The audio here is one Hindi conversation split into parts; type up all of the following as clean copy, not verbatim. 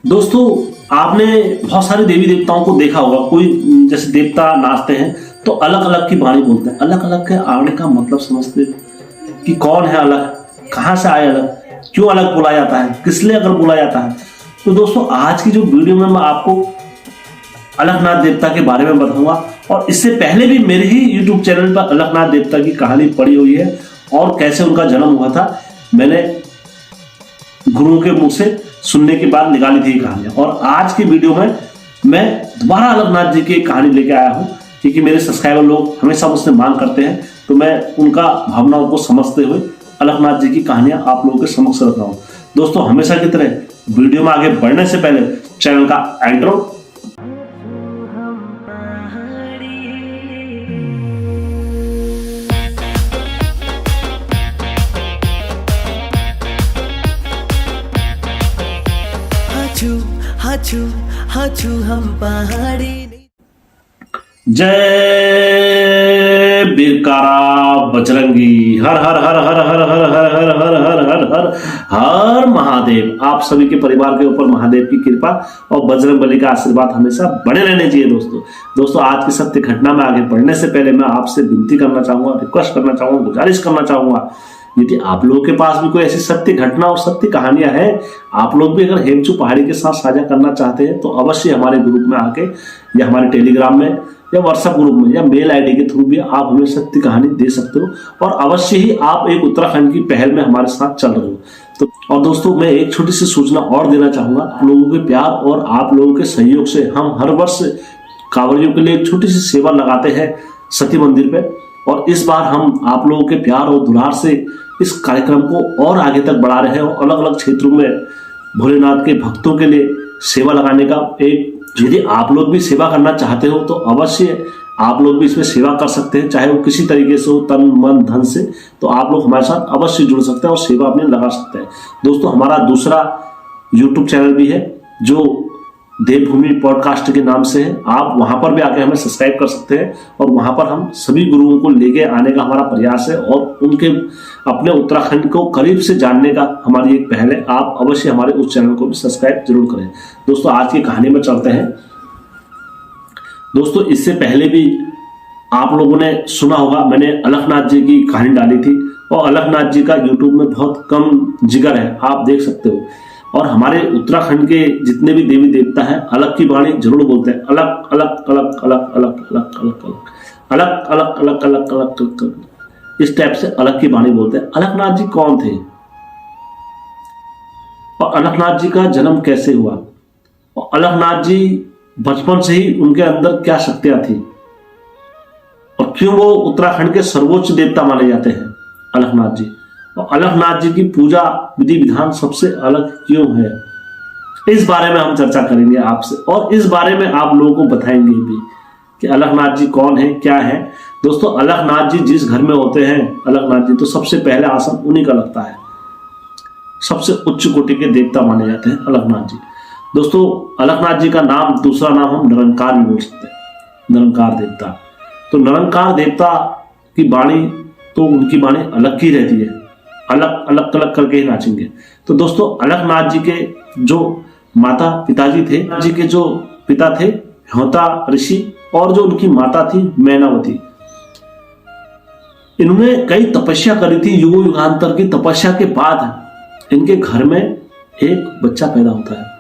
दोस्तों, आपने बहुत सारे देवी देवताओं को देखा होगा। कोई जैसे देवता नाचते हैं तो अलग अलग की वाणी बोलते हैं, अलग अलग के आने का मतलब समझते हैं कि कौन है अलग, कहाँ से आए अलग, क्यों अलग बोला जाता है, किस लिए अगर बोला जाता है। तो दोस्तों, आज की जो वीडियो में मैं आपको अलकनाथ देवता के बारे में बताऊंगा। और इससे पहले भी मेरे ही यूट्यूब चैनल पर अलकनाथ देवता की कहानी पड़ी हुई है और कैसे उनका जन्म हुआ था, मैंने गुरुओं के मुख से सुनने के बाद निकाली थी कहानियां। और आज की वीडियो में मैं दोबारा अलकनाथ जी की कहानी लेके आया हूं, क्योंकि मेरे सब्सक्राइबर लोग हमेशा मुझसे मांग करते हैं, तो मैं उनका भावनाओं को समझते हुए अलकनाथ जी की कहानियां आप लोगों के समक्ष रख रहा हूं। दोस्तों, हमेशा की तरह वीडियो में आगे बढ़ने से पहले चैनल का इंट्रो। हाचू हम पहाड़ी। जय बिरकारा बजरंगी, हर हर हर हर हर हर हर हर हर हर हर हर हर महादेव। आप सभी के परिवार के ऊपर महादेव की कृपा और बजरंग बली का आशीर्वाद हमेशा बने रहने चाहिए। दोस्तों, आज की सत्य घटना में आगे बढ़ने से पहले मैं आपसे विनती करना चाहूंगा, रिक्वेस्ट करना चाहूंगा, गुजारिश करना चाहूंगा, यदि आप लोगों के पास भी कोई ऐसी सत्य घटना और सत्य कहानियां हैं, आप लोग भी अगर हेमचू पहाड़ी के साथ साझा करना चाहते हैं, तो अवश्य हमारे ग्रुप में आके या हमारे टेलीग्राम में या व्हाट्सएप ग्रुप में या मेल आईडी के थ्रू भी आप हमें सत्य कहानी दे सकते हो। और अवश्य ही आप एक उत्तराखंड की पहल में हमारे साथ चल रहे हो। तो और दोस्तों, मैं एक छोटी सी सूचना और देना चाहूंगा। आप लोगों के प्यार और आप लोगों के सहयोग से हम हर वर्ष कांवड़ियों के लिए एक छोटी सी सेवा लगाते हैं सती मंदिर पे। और इस बार हम आप लोगों के प्यार और दुलार से इस कार्यक्रम को और आगे तक बढ़ा रहे हैं और अलग अलग क्षेत्रों में भोलेनाथ के भक्तों के लिए सेवा लगाने का एक, यदि आप लोग भी सेवा करना चाहते हो तो अवश्य आप लोग भी इसमें सेवा कर सकते हैं, चाहे वो किसी तरीके से हो, तन मन धन से। तो आप लोग हमारे साथ अवश्य जुड़ सकते हैं और सेवा अपने लगा सकते हैं। दोस्तों, हमारा दूसरा यूट्यूब चैनल भी है जो देवभूमि पॉडकास्ट के नाम से है। आप वहां पर भी आके हमें सब्सक्राइब कर सकते हैं और वहां पर हम सभी गुरुओं को लेके आने का हमारा प्रयास है और उनके अपने उत्तराखंड को करीब से जानने का हमारी एक पहल है। आप अवश्य हमारे उस चैनल को भी सब्सक्राइब जरूर करें। दोस्तों, आज की कहानी में चलते हैं। दोस्तों, इससे पहले भी आप लोगों ने सुना होगा, मैंने अलकनाथ जी की कहानी डाली थी और अलकनाथ जी का यूट्यूब में बहुत कम जिक्र है, आप देख सकते हो। और हमारे उत्तराखंड के जितने भी देवी देवता हैं, अलग की वाणी जरूर बोलते हैं, अलग अलग अलग अलग अलग अलग अलग अलग अलग अलग अलग अलग अलग, इस टाइप से अलग की वाणी बोलते हैं। अलकनाथ जी कौन थे और अलकनाथ जी का जन्म कैसे हुआ और अलकनाथ जी बचपन से ही उनके अंदर क्या शक्तियां थी और क्यों वो उत्तराखंड के सर्वोच्च देवता माने जाते हैं अलकनाथ जी। और अलकनाथ जी की पूजा विधि विधान सबसे अलग क्यों है, इस बारे में हम चर्चा करेंगे आपसे और इस बारे में आप लोगों को बताएंगे भी कि अलकनाथ जी कौन है, क्या है। दोस्तों, अलकनाथ जी जिस घर में होते हैं अलकनाथ जी, तो सबसे पहले आसन उन्हीं का लगता है। सबसे उच्च कोटि के देवता माने जाते हैं अलकनाथ जी। दोस्तों, अलकनाथ जी का नाम, दूसरा नाम हम निरंकार भी बोल सकते हैं, निरंकार देवता। तो निरंकार देवता की वाणी, तो उनकी वाणी अलग की रहती है, अलग अलग अलग करके ही नाचेंगे। तो दोस्तों, अलकनाथ जी के जो माता पिताजी थे, जी के जो पिता थे होता ऋषि और जो उनकी माता थी मैनावती, इन्होंने कई तपस्या करी थी। युगों युगांतर की तपस्या के बाद इनके घर में एक बच्चा पैदा होता है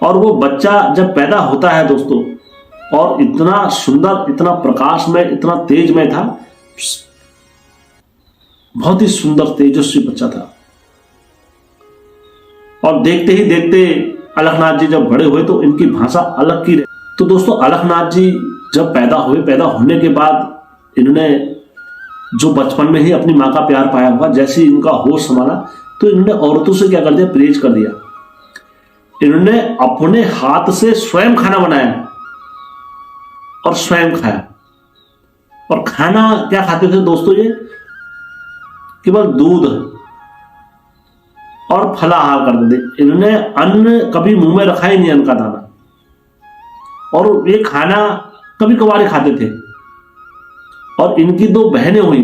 और वो बच्चा जब पैदा होता है दोस्तों, और इतना सुंदर, इतना प्रकाश में, इतना तेज में था, बहुत ही सुंदर तेजस्वी बच्चा था। और देखते ही देखते अलकनाथ जी जब बड़े हुए तो इनकी भाषा अलग की रही। तो दोस्तों, अलकनाथ जी जब पैदा हुए, पैदा होने के बाद इन्होंने जो बचपन में ही अपनी माँ का प्यार पाया हुआ, जैसे ही इनका होश संभाला तो इन्होंने औरतों से क्या कर दिया, परहेज कर दिया। इन्होंने अपने हाथ से स्वयं खाना बनाया और स्वयं खाया। और खाना क्या खाते थे दोस्तों, ये केवल दूध और फलाहार करते थे। इन्होंने अन्न कभी मुंह में रखा ही नहीं, अन्न का दाना, और ये खाना कभी कभार खाते थे। और इनकी 2 बहनें हुई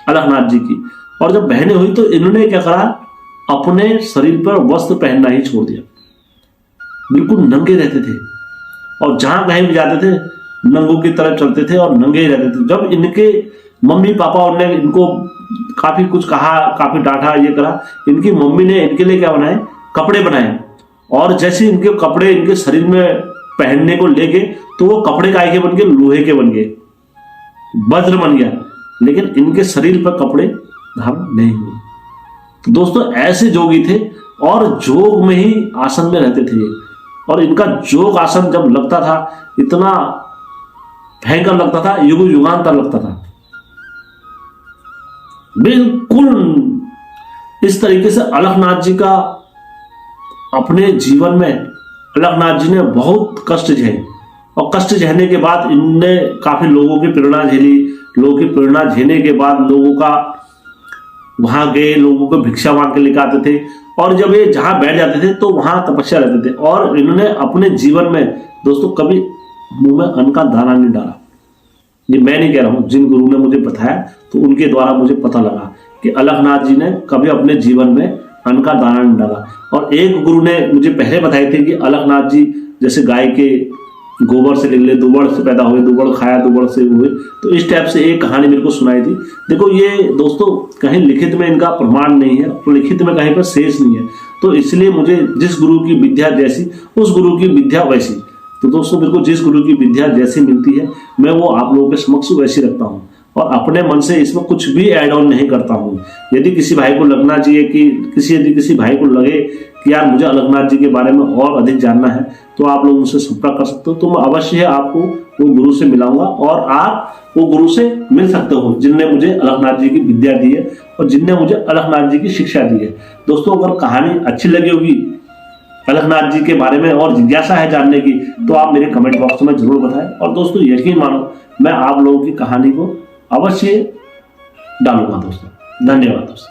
अलकनाथ जी की, और जब बहनें हुई तो इन्होंने क्या करा, अपने शरीर पर वस्त्र पहनना ही छोड़ दिया। बिल्कुल नंगे रहते थे और जहां कहीं भी जाते थे नंगों की तरह चलते थे और नंगे ही रहते थे। जब इनके मम्मी पापा ने इनको काफी कुछ कहा, काफी डांटा, ये करा, इनकी मम्मी ने इनके लिए क्या बनाए, कपड़े बनाए। और जैसे इनके कपड़े इनके शरीर में पहनने को लेके तो वो कपड़े काय के बन गए, लोहे के बन गए, वज्र बन गया, लेकिन इनके शरीर पर कपड़े धारण नहीं हुए। तो दोस्तों ऐसे जोगी थे और जोग में ही आसन में रहते थे। और इनका जोग आसन जब लगता था इतना भयंकर लगता था, युग युगांतर लगता था। बिल्कुल इस तरीके से अलखनाथ जी का अपने जीवन में अलखनाथ जी ने बहुत कष्ट झेले और कष्ट झेलने के बाद इनने काफी लोगों की प्रेरणा झेली। लोगों की प्रेरणा झेलने के बाद लोगों का वहां गए, लोगों को भिक्षा मांग के लेकर आते थे और जब ये जहां बैठ जाते थे तो वहां तपस्या रहते थे। और इन्होंने अपने जीवन में दोस्तों कभी मुंह में अन्न का दाना नहीं डाला। ये मैं नहीं कह रहा हूं, जिन गुरु ने मुझे बताया तो उनके द्वारा मुझे पता लगा कि अलखनाथ जी ने कभी अपने जीवन में अन्न का दाना नहीं डाला। और एक गुरु ने मुझे पहले बताए थे कि अलखनाथ जी जैसे गाय के गोबर से निकले, दुबड़ से पैदा हुए, दुबड़ खाया, दुबड़ से हुए, तो इस टाइप से एक कहानी मेरे को सुनाई थी। देखो ये दोस्तों कहीं लिखित में इनका प्रमाण नहीं है, तो लिखित में कहीं पर शेष नहीं है, तो इसलिए मुझे जिस गुरु की विद्या जैसी उस गुरु की विद्या वैसी। तो दोस्तों मेरे को जिस गुरु की विद्या जैसी मिलती है मैं वो आप लोगों के समक्ष वैसी रखता हूँ और अपने मन से इसमें कुछ भी ऐड ऑन नहीं करता हूँ। यदि किसी भाई को लगना चाहिए कि किसी भाई को लगे कि यार मुझे अलखनाथ जी के बारे में और अधिक जानना है तो आप लोग मुझसे संपर्क कर सकते हो। तो मैं अवश्य आपको वो गुरु से मिलाऊंगा और आप वो गुरु से मिल सकते हो जिनने मुझे अलखनाथ जी की विद्या दी है और जिनने मुझे अलखनाथ जी की शिक्षा दी है। दोस्तों अगर कहानी अच्छी लगी होगी अलखनाथ जी के बारे में और जिज्ञासा है जानने की तो आप मेरे कमेंट बॉक्स में जरूर बताएं। और दोस्तों यकीन मानो मैं आप लोगों की कहानी को अवश्य डालूंगा दोस्तों। धन्यवाद दोस्तों।